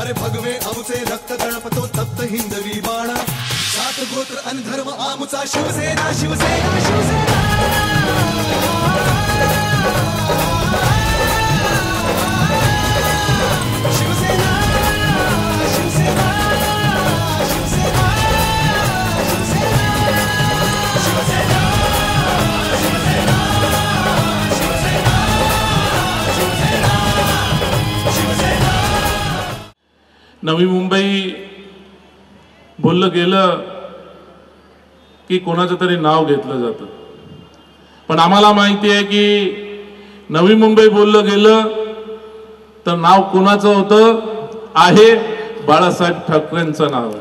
अरे भगवे आमुचे रक्त गणपतो तप्त हिंदवी बाणा जात गोत्र अन धर्म आमुचा शिवसेना शिवसेना शिवसेना नवी मुंबई बोललं गेलं की कोणाचं तरी नाव घेतलं जातं, पण आम्हाला माहिती आहे की नवी मुंबई बोललं गेलं तर नाव कोणाचं होतं आहे, बाळासाहेब ठाकरेंचं नाव आहे.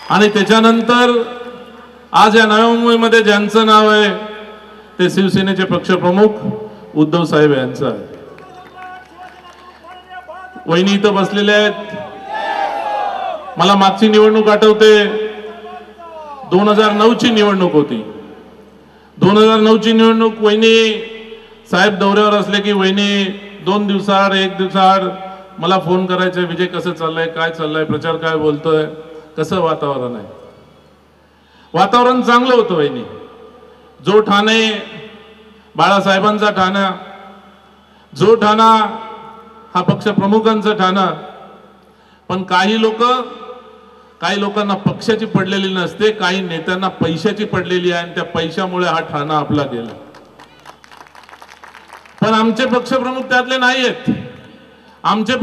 आणि त्याच्यानंतर आज या नव्या मुंबईमध्ये ज्यांचं नाव आहे ते शिवसेनेचे पक्षप्रमुख उद्धव साहेब यांचं आहे. वहिनी इथं बसलेले आहेत. मला मागची निवडणूक आठवते, 2009ची निवडणूक होती. 2009ची निवडणूक वहिनी साहेब दौऱ्यावर असले की वहिनी 2 दिवसाआड 1 दिवसाआड मला फोन करायचे, विजय कसं चाललंय, काय चाललंय, प्रचार काय बोलतोय, कसं वातावरण आहे. वातावरण चांगलं होतं वहिनी. जो ठाणे बाळासाहेबांचा ठाणा, जो ठाणा हा पक्ष प्रमुखांचं ठाणा. पण काही लोकांना पक्षाची पडलेली नसते, काही नेत्यांना पैशाची पडलेली आहे आणि त्या पैशामुळे हा ठाणा आपला गेला. पण आमचे पक्षप्रमुख त्यातले नाही आहेत. आमचे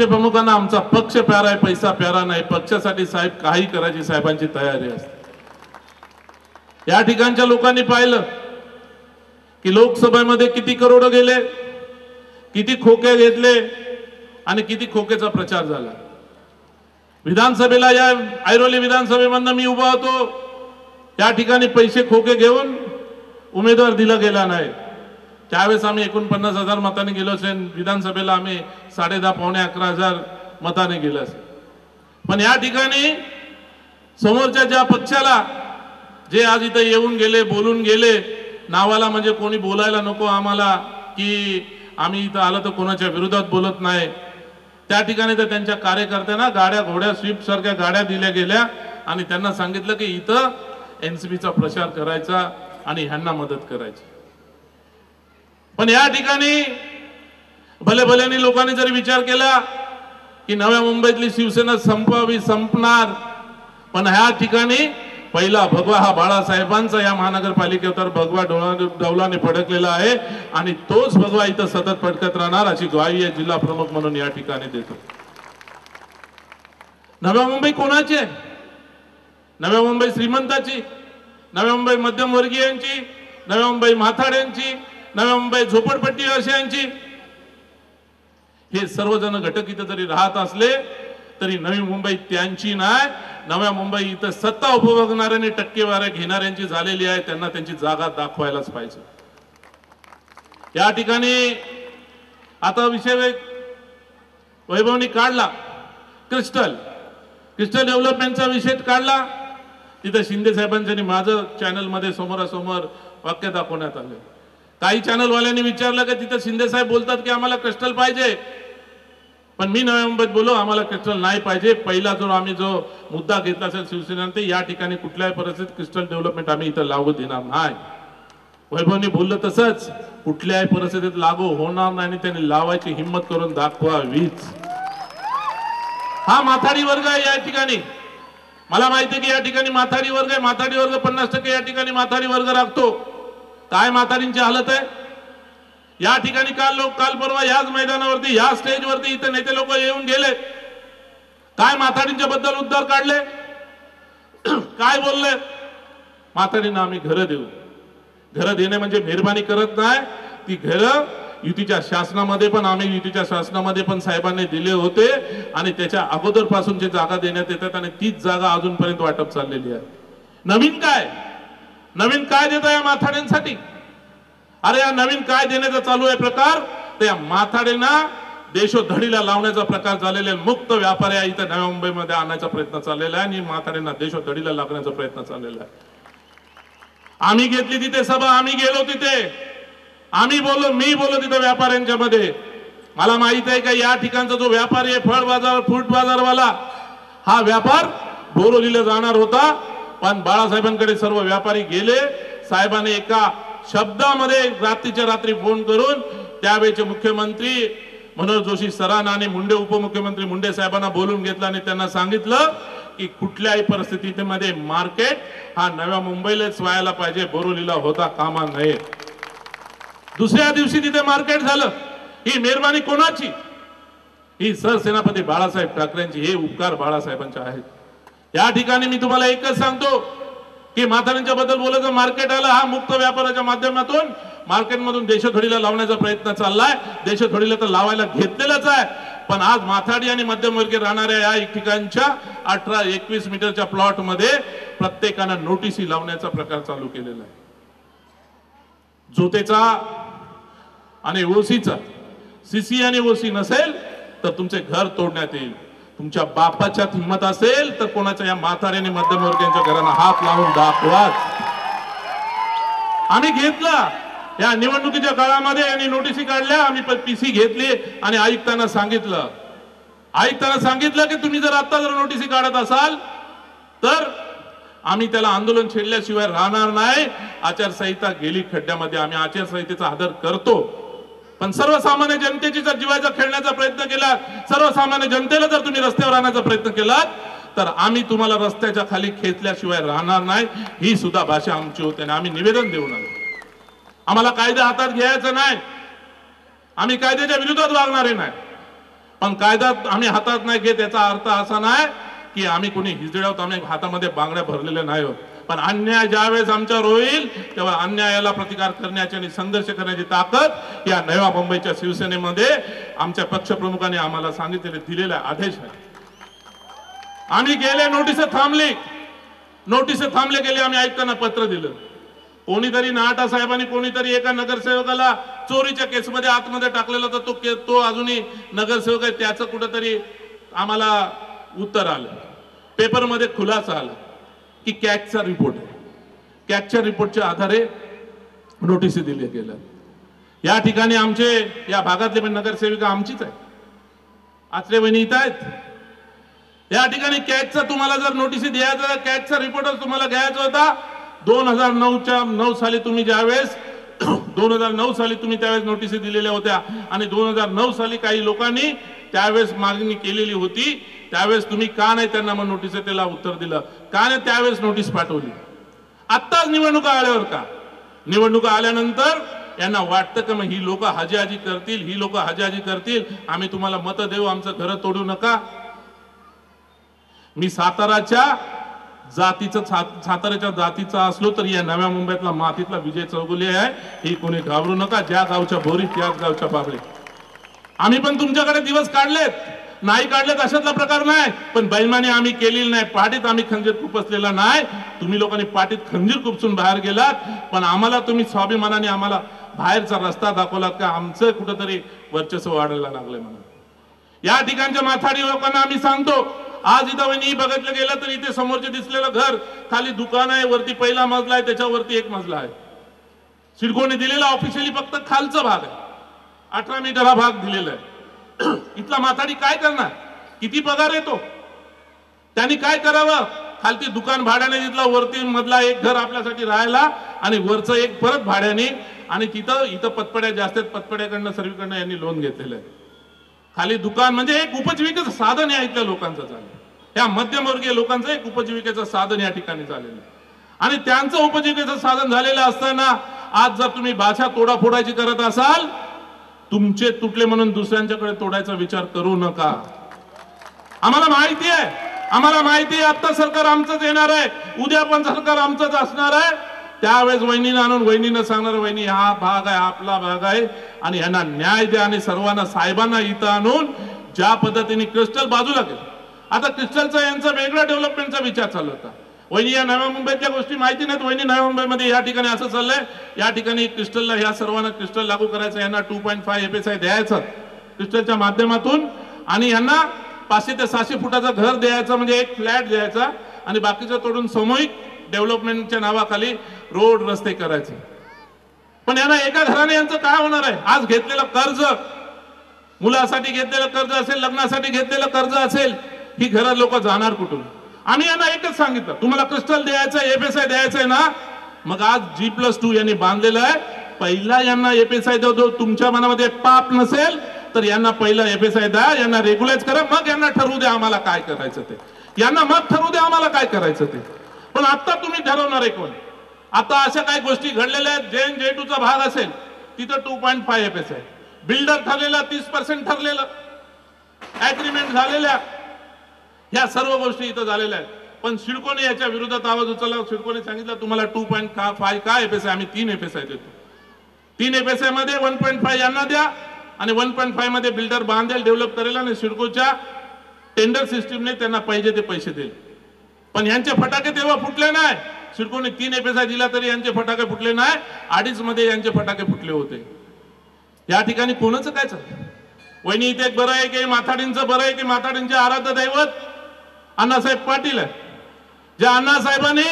प्रमुखांना आमचा पक्ष प्यारा आहे, पैसा प्यारा नाही. पक्षासाठी साहेब काही करायची साहेबांची तयारी असते. या ठिकाणच्या लोकांनी पाहिलं की लोकसभेमध्ये किती करोड गेले, किती खोके घेतले आणि किती खोकेचा प्रचार झाला. विधानसभेला या ऐरोली विधानसभेमधनं मी उभा होतो, त्या ठिकाणी पैसे खोके घेऊन उमेदवार दिला गेला नाही. त्यावेळेस आम्ही 49,000 मताने गेलो असेल. विधानसभेला आम्ही 10.5 पावणे 11,000 मताने गेलो असेल. पण या ठिकाणी समोरच्या ज्या पक्षाला जे आज इथं येऊन गेले, बोलून गेले, नावाला म्हणजे कोणी बोलायला नको आम्हाला की आम्ही इथं आलो तर कोणाच्या विरोधात बोलत नाही, त्या ठिकाणी तर त्यांच्या कार्यकर्त्यांना गाड्या घोड्या स्विफ्ट सारख्या गाड्या दिल्या गेल्या आणि त्यांना सांगितलं की इथं एनसीपीचा प्रचार करायचा आणि ह्यांना मदत करायची. पण या ठिकाणी भले लोकांनी जरी विचार केला की नव्या मुंबईतली शिवसेना संपणार, पण ह्या ठिकाणी पहिला भगवा हा बाळासाहेबांचा या महानगरपालिकेवर भगवा डौलाने फडकलेला आहे आणि तोच भगवा इथं सतत फडकत राहणार अशी ग्वाही आहे जिल्हा प्रमुख म्हणून या ठिकाणी देतो. नव्या मुंबई कोणाची आहे? नव्या मुंबई श्रीमंताची, नव्या मुंबई मध्यमवर्गीयांची, नव्या मुंबई माथाड्यांची, नव्या मुंबई झोपडपट्टीवासियांची. हे सर्वजण घटक इथं जरी राहत असले तरी नवी मुंबई त्यांची नाही. नव्या मुंबई इथं सत्ता उपभोगणाऱ्यांनी टक्केवारी घेणाऱ्यांची झालेली आहे. त्यांना त्यांची जागा दाखवायलाच पाहिजे. या ठिकाणी आता विषय वैभवनी काढला, क्रिस्टल डेव्हलपमेंटचा विषय काढला. तिथं शिंदे साहेबांनी माझं चॅनल मध्ये समोरासमोर वाक्य दाखवण्यात आले. काही चॅनलवाल्यांनी विचारलं की तिथं शिंदे साहेब बोलतात की आम्हाला क्रिस्टल पाहिजे, पण मी नव्या मुंबईत बोललो आम्हाला क्रिस्टल नाही पाहिजे. पहिला आम्ही जो मुद्दा घेतला असेल शिवसेनेने, या ठिकाणी कुठल्याही परिस्थितीत क्रिस्टल डेव्हलपमेंट आम्ही इथं लागू देणार नाही. वैभवनी बोललं तसंच कुठल्याही परिस्थितीत लागू होणार नाही आणि त्यांनी लावायची हिंमत करून दाखवावीच. हा माथाडी वर्ग आहे या ठिकाणी. मला माहिती आहे की या ठिकाणी माथाडी वर्ग आहे. माथाडी वर्ग 50% या ठिकाणी माथाडी वर्ग राखतो. काय माथाडींची हालत आहे या ठिकाणी. काल परवा याच मैदानावरती या स्टेजवरती इथे नेते लोक येऊन गेले, काय माथाडींच्या बद्दल उद्गार काढले, काय बोलले. माथाडींना आम्ही घरं देऊ. घरं देणे म्हणजे मेहरबानी करत नाही. ती घरं युतीच्या शासनामध्ये पण आम्ही युतीच्या शासनामध्ये पण साहेबांनी दिले होते आणि त्याच्या अगोदर पासून जे जागा देण्यात येतात आणि तीच जागा अजूनपर्यंत वाटप चाललेली आहे. नवीन काय देत या माथाड्यांसाठी? अरे या नवीन काय देण्याचा चालू आहे प्रकार, तर या माथाड्यांना देशोधडीला लावण्याचा प्रकार झालेला आहे. मुक्त व्यापारी इथं नव्या मुंबईमध्ये आणण्याचा प्रयत्न चाललेला आहे आणि माथाड्यांना देशोधडीला लागण्याचा प्रयत्न चाललेला आहे. आम्ही घेतली तिथे सभा, आम्ही गेलो तिथे, मी बोललो तिथे व्यापाऱ्यांच्या मध्ये. मला माहित आहे का या ठिकाणचा जो व्यापारी आहे, फळ बाजार फ्रूट बाजारवाला, हा व्यापार बोरिवलीला जाणार होता, पण बाळासाहेबांकडे सर्व व्यापारी गेले. साहेबांनी एका शब्दामध्ये रात्रीच्या रात्री फोन करून त्यावेळेचे मुख्यमंत्री मनोहर जोशी सरांना आणि मुंडे उपमुख्यमंत्री मुंडे साहेबांना बोलून घेतलं आणि त्यांना सांगितलं की कुठल्याही परिस्थितीमध्ये मार्केट हा नव्या मुंबईलाच व्हायला पाहिजे, बोरिवलीला होता कामा नये. दुसऱ्या दिवशी तिथे मार्केट झालं. ही मेहरबानी कोणाची? ही सरसेनापती बाळासाहेब ठाकरेंची. हे उपकार बाळासाहेबांचे आहेत. या ठिकाणी मी तुम्हाला एकच सांगतो की म्हाताऱ्यांच्या बद्दल बोलायचं, मार्केट आलं हा मुक्त व्यापाराच्या माध्यमातून मार्केटमधून देशोधडीला लावण्याचा प्रयत्न चाललाय. देशोधडीला तर लावायला घेतलेलाच आहे, पण आज माथाडी आणि मध्यमवर्गीय राहणाऱ्या या एक ठिकाणच्या 18-21 मीटरच्या प्लॉट मध्ये प्रत्येकानं नोटीसी लावण्याचा प्रकार चालू केलेला आहे. जोतेचा आणि ओसीचा सीसी आणि ओसी नसेल तर तुमचे घर तोडण्यात येईल. तुमच्या बापाच्यात हिंमत असेल तर कोणाच्या या म्हातारी आणि मध्यमवर्गीयांच्या घरांना हात लावून दाखवा. आम्ही घेतला या निवडणुकीच्या काळामध्ये यांनी नोटीसी काढल्या, आम्ही पीसी घेतली आणि आयुक्तांना सांगितलं की तुम्ही जर आता नोटीसी काढत असाल तर आम्ही त्याला आंदोलन छेडल्याशिवाय राहणार नाही. आचारसंहिता गेली खड्ड्यामध्ये. आम्ही आचारसंहितेचा आदर करतो, पण सर्वसामान्य जनतेची जर जीवाचा खेळण्याचा प्रयत्न केला, सर्वसामान्य जनतेला जर तुम्ही रस्त्यावर आणण्याचा प्रयत्न केलात तर आम्ही तुम्हाला रस्त्याच्या खाली खेचल्याशिवाय राहणार नाही. ही सुद्धा भाषा आमची होती आणि आम्ही निवेदन देऊन आलो. आम्हाला कायदा हातात घ्यायचा नाही, आम्ही कायद्याच्या विरोधात वागणारे नाही, पण कायदा आम्ही हातात नाही घेत याचा अर्थ असा नाही की आम्ही कोणी हिजड्यावर आम्ही हातामध्ये बांगड्या भरलेल्या नाही होत. पण अन्याय ज्यावेळेस आमच्यावर होईल तेव्हा अन्यायाला प्रतिकार करण्याची आणि संघर्ष करण्याची ताकद या नव्या मुंबईच्या शिवसेनेमध्ये आमच्या पक्षप्रमुखांनी आम्हाला सांगितलेले दिलेला आदेश आहे. आम्ही गेले, नोटीस थांबले गेले. आम्ही आयुक्तांना पत्र दिलं. कोणीतरी नाटा साहेबांनी कोणीतरी एका नगरसेवकाला चोरीच्या केसमध्ये आतमध्ये टाकलेला तर तो अजूनही नगरसेवक आहे, त्याचं कुठंतरी आम्हाला उत्तर आलं. पेपरमध्ये खुलासा आला की कॅगचा रिपोर्ट आहे. कॅगच्या रिपोर्टच्या आधारे नोटीस दिल्या गेल्या. या ठिकाणी आमचे या भागातले पण नगरसेविका आमचीच आहे, आचरे वहिनी इथं आहेत. या ठिकाणी कॅगचा तुम्हाला जर नोटीस द्यायचा, कॅगचा रिपोर्टच तुम्हाला घ्यायचा होता. 2009 साली तुम्ही ज्यावेळेस 2009 साली तुम्ही त्यावेळेस नोटीस दिलेल्या होत्या आणि 2009 साली काही लोकांनी त्यावेळेस मागणी केलेली होती. त्यावेळेस तुम्ही का नाही त्यांना मग नोटीस त्याला उत्तर दिलं? का नाही त्यावेळेस नोटीस पाठवली? आत्ताच निवडणुका आल्यावर का? निवडणुका आल्यानंतर यांना वाटतं का मग ही लोक हजाजी करतील, आम्ही तुम्हाला मत देऊ, आमचं घर तोडू नका. मी साताऱ्याच्या जातीचा असलो तरी या नव्या मुंबईतला मातीतला विजय चौगुले आहे. ही कोणी घाबरू नका. ज्या गावच्या बोरी त्याच गावच्या बाबळे. आम्ही पण तुमच्याकडे दिवस काढलेत, नाही काढलेत अशातला प्रकार नाही, पण बैमानी आम्ही केलेली नाही. पाठीत आम्ही खंजीर खुपसलेला नाही. तुम्ही लोकांनी पाठीत खंजीर खुपसून बाहेर गेलात, पण आम्हाला तुम्ही स्वाभिमानाने आम्हाला बाहेरचा रस्ता दाखवलात का आमचं कुठंतरी वर्चस्व वाढायला लागलंय म्हणून. या ठिकाणच्या माथाडी लोकांना आम्ही सांगतो, आज इथं वहिनी बघितलं गेलं तर इथे समोरचे दिसलेलं घर, खाली दुकान आहे, वरती पहिला मजला आहे, त्याच्यावरती एक मजला आहे. सिडकोने दिलेला ऑफिशियली फक्त खालचा भाग आहे, 18 मीटर हा भाग दिलेला आहे. इथला माथाडी काय करणार? किती पगार येतो? त्यांनी काय करावं? खालती दुकान भाड्याने दिलं, वरती मधला एक घर आपल्यासाठी राहायला आणि वरचं एक परत भाड्याने, आणि इथं पतपड्या जास्त आहेत, पतपड्याकडनं सर्वीकडनं यांनी लोन घेतलेलं आहे. खाली दुकान म्हणजे एक उपजीविकेचं साधन आहे इथल्या लोकांचं झालं. या मध्यमवर्गीय लोकांचं एक उपजीविकेचं साधन या ठिकाणी झालेलं आहे. आणि त्यांचं उपजीविकेचं साधन झालेलं असताना आज जर तुम्ही भाषा तोडाफोडायची करत असाल, तुमचे तुटले म्हणून दुसऱ्यांच्याकडे तोडायचा विचार करू नका. आम्हाला माहिती आहे आता सरकार आमचंच येणार आहे, उद्या पण सरकार आमचंच असणार आहे. त्यावेळेस वहिनीनं आणून वहिनीनं सांगणार, वहिनी हा भाग आहे, आपला भाग आहे आणि यांना न्याय द्या. आणि सर्वांना साहेबांना इथं आणून ज्या पद्धतीने क्रिस्टल बाजूला गेलं, आता क्रिस्टलचा यांचा वेगळा डेव्हलपमेंटचा विचार चालू होता. वहिनी या नव्या मुंबईतल्या गोष्टी माहिती नाहीत. वहिनी नव्या मुंबईमध्ये या ठिकाणी असं चाललंय, या ठिकाणी क्रिस्टलला ह्या सर्वांना क्रिस्टल लागू करायचं, यांना 2.5 FSI द्यायचं क्रिस्टलच्या माध्यमातून, आणि यांना 500 ते 600 फुटाचं घर द्यायचं, म्हणजे एक फ्लॅट द्यायचा, आणि बाकीचं तोडून सामूहिक डेव्हलपमेंटच्या नावाखाली रोड रस्ते करायचे. पण यांना एका घराने यांचं काय होणार आहे? आज घेतलेलं कर्ज मुलासाठी घेतलेलं कर्ज असेल, लग्नासाठी घेतलेलं कर्ज असेल, ही घरं लोक जाणार कुठून? आम्ही यांना एकच सांगितलं, तुम्हाला क्रिस्टल द्यायचं, एफएसआय द्यायचंय ना, मग आज G+2 यांनी बांधलेलं आहे. पहिला यांना एफएसआय देतो. तुमच्या मनामध्ये पाप नसेल तर यांना पहिला एफएसआय द्या, यांना रेग्युलाइज करा, मग यांना ठरवू द्या आम्हाला काय करायचं ते. यांना मग ठरवू द्या आम्हाला काय करायचं ते. पण आता तुम्ही ठरवणार आहे कोण? आता अशा काही गोष्टी घडलेल्या आहेत. JN-J2 चा भाग असेल तिथं 2.5 एफएसआय, बिल्डर ठरलेला 30% ठरलेलं, ऍग्रीमेंट झालेल्या, ह्या सर्व गोष्टी इथं झालेल्या आहेत. पण सिडकोने याच्या विरोधात आवाज उचलला. सिडकोने सांगितलं तुम्हाला 2.5 काय एफएसआय, आम्ही 3 एफएसआय देतो. 3 एफएसआय मध्ये 1.5 यांना द्या आणि 1.5 मध्ये बिल्डर बांधेल, डेव्हलप करेल आणि सिडकोच्या टेंडर सिस्टीमने त्यांना पाहिजे ते पैसे देईल. पण यांचे फटाके तेव्हा फुटले नाही. सिडकोने 3 एफएसआय दिला तरी यांचे फटाके फुटले नाही. 2.5 मध्ये यांचे फटाके फुटले होते. या ठिकाणी कोणाचं काय चाललं? वहिनी इथे एक बरं आहे की माथाडींचं बरं आहे की माथाडींचे आराध्य दैवत अण्णासाहेब पाटील आहे. ज्या अण्णासाहेबांनी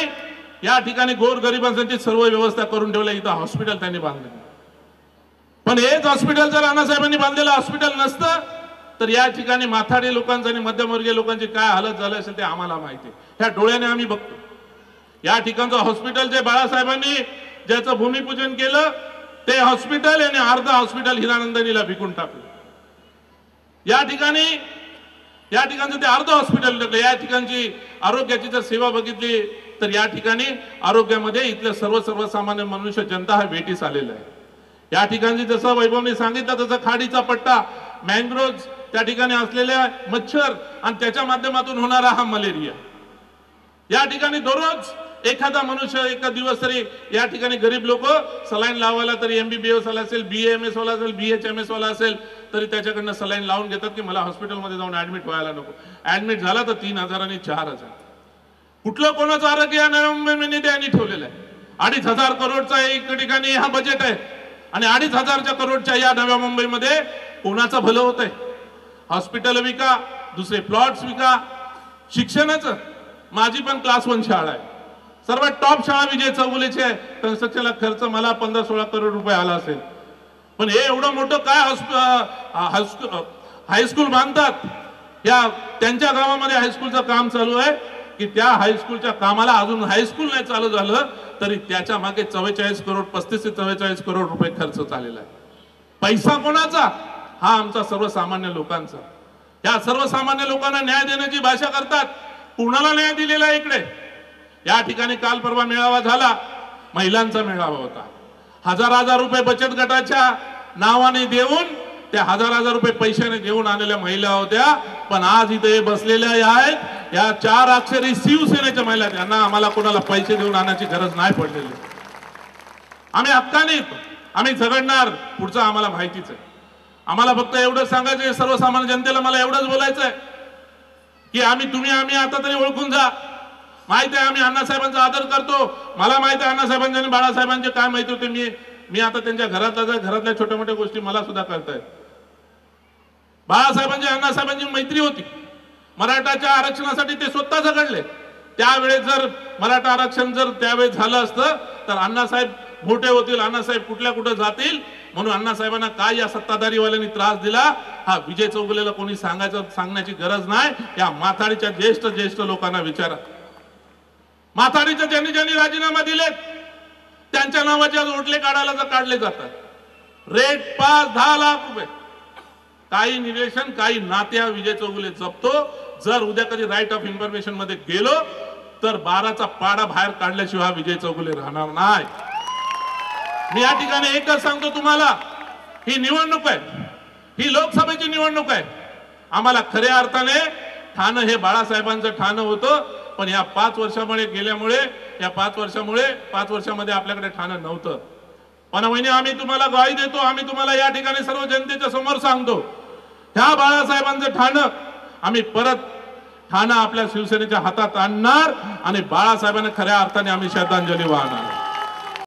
या ठिकाणी गोरगरिबांसाठी सर्व व्यवस्था करून ठेवल्या. इथं हॉस्पिटल त्यांनी बांधले. पण हेच हॉस्पिटल जर अण्णासाहेबांनी बांधलेलं हॉस्पिटल नसतं तर या ठिकाणी माथाडी लोकांचं आणि मध्यमवर्गीय लोकांची काय हालत झाली असेल ते आम्हाला माहिती आहे. ह्या डोळ्याने आम्ही बघतो. या ठिकाणचं हॉस्पिटल जे बाळासाहेबांनी ज्याचं भूमिपूजन केलं ते हॉस्पिटल आणि अर्ध हॉस्पिटल हिरानंदानीला विकून टाकलं. या ठिकाणचं ते अर्ध हॉस्पिटल टाकलं. या ठिकाणची आरोग्याची जर सेवा बघितली तर या ठिकाणी आरोग्यामध्ये इथलं सर्वसामान्य मनुष्य जनता हा वेठीस आलेला आहे. या ठिकाणी जसं वैभवने सांगितलं तसं खाडीचा पट्टा, मँग्रोव्ह, त्या ठिकाणी असलेल्या मच्छर आणि त्याच्या माध्यमातून होणारा हा मलेरिया. या ठिकाणी दररोज एखादा मनुष्य एका दिवस तरी या ठिकाणी गरीब लोक सलाईन लावायला तरी MBBS वाला असेल, BAMS वाला असेल, BHMS वाला असेल तरी त्याच्याकडनं सलाईन लावून घेतात की मला हॉस्पिटलमध्ये जाऊन ऍडमिट व्हायला नको. ऍडमिट झाला तर 3,000 आणि 4,000. कुठलं कोणाचं आरोग्य या नवी मुंबईमध्ये त्यांनी ठेवलेलं आहे. 2,500 करोडचा एक ठिकाणी हा बजेट आहे आणि 2,500 करोडच्या या नव्या मुंबईमध्ये कोणाचं भलं होत आहे? हॉस्पिटल विका, दुसरे प्लॉट्स विका, शिक्षणाचं. माझी पण क्लास 1 शाळा आहे, सर्वात टॉप शाळा विजय चौगुलेची आहे. कन्स्ट्रक्शनला खर्च मला 15-16 करोड रुपये आला असेल. पण हे एवढं मोठं काय हायस्कूल बांधतात. या त्यांच्या गावामध्ये हायस्कूलचं काम चालू आहे की त्या हायस्कूलच्या कामाला अजून हायस्कूल नाही चालू झालं तरी त्याच्या मागे 34 करोड 35 ते 44 करोड रुपये खर्च चाललेला आहे. पैसा कोणाचा? हा आमचा सर्वसामान्य लोकांचा. या सर्वसामान्य लोकांना न्याय देण्याची भाषा करतात. कुणाला न्याय दिलेला आहे इकडे? या ठिकाणी काल परवा मेळावा झाला, महिलांचा मेळावा होता. 1,000 रुपये बचत गटाच्या नावाने देऊन त्या 1,000 रुपये पैशाने देऊन आलेल्या महिला होत्या. पण आज इथे बसलेल्या आहेत या 4 अक्षरी शिवसेनेच्या महिला. त्यांना आम्हाला कोणाला पैसे देऊन आणण्याची गरज नाही पडलेली. आम्ही हक्काने येतो, आम्ही झगडणार. पुढचं आम्हाला माहितीच आहे. आम्हाला फक्त एवढंच सांगायचं सर्वसामान्य जनतेला, मला एवढंच बोलायचं आहे की आम्ही आता तरी ओळखून जा. माहिती आहे आम्ही अण्णासाहेबांचा आदर करतो. मला माहिती आहे अण्णासाहेबांचे आणि बाळासाहेबांचे काय माहिती होते. मी आता त्यांच्या घरातल्या छोट्या मोठ्या गोष्टी मला सुद्धा कळतायत. बाळासाहेबांची अण्णासाहेबांची मैत्री होती. मराठाच्या आरक्षणासाठी ते स्वतः झगडले. त्यावेळेस जर मराठा आरक्षण जर त्यावेळेस झालं असतं तर अण्णासाहेब मोठे होतील, अण्णासाहेब कुठं जातील. म्हणून अण्णासाहेबांना काय या सत्ताधारीवाल्यांनी त्रास दिला हा विजय चौगुलेला कोणी सांगण्याची गरज नाही. या माथाडीच्या ज्येष्ठ लोकांना विचारा. माथाडीचे ज्यांनी राजीनामा दिलेत त्यांच्या नावाचे आज ओटले काढले जातात. रेट 5-10 लाख रुपये. काही निवेशन काही नात्या विजय चौगुले जपतो. जर उद्या कधी राईट ऑफ इन्फॉर्मेशन मध्ये गेलो तर 12चा पाडा बाहेर काढल्याशिवाय विजय चौगुले राहणार नाही. मी या ठिकाणी एकच सांगतो तुम्हाला, ही निवडणूक आहे, ही लोकसभेची निवडणूक आहे. आम्हाला खऱ्या अर्थाने ठाणं हे बाळासाहेबांचं ठाणं होतं. पण या 5 वर्षामुळे गेल्यामुळे या 5 वर्षामध्ये आपल्याकडे ठाणं नव्हतं. पण वहिनी आम्ही तुम्हाला ग्वाही देतो, आम्ही तुम्हाला या ठिकाणी सर्व जनतेच्या समोर सांगतो, ह्या बाळासाहेबांचं ठाणं आम्ही परत ठाणं आपल्या शिवसेनेच्या हातात आणणार आणि बाळासाहेबांना खऱ्या अर्थाने आम्ही श्रद्धांजली वाहणार.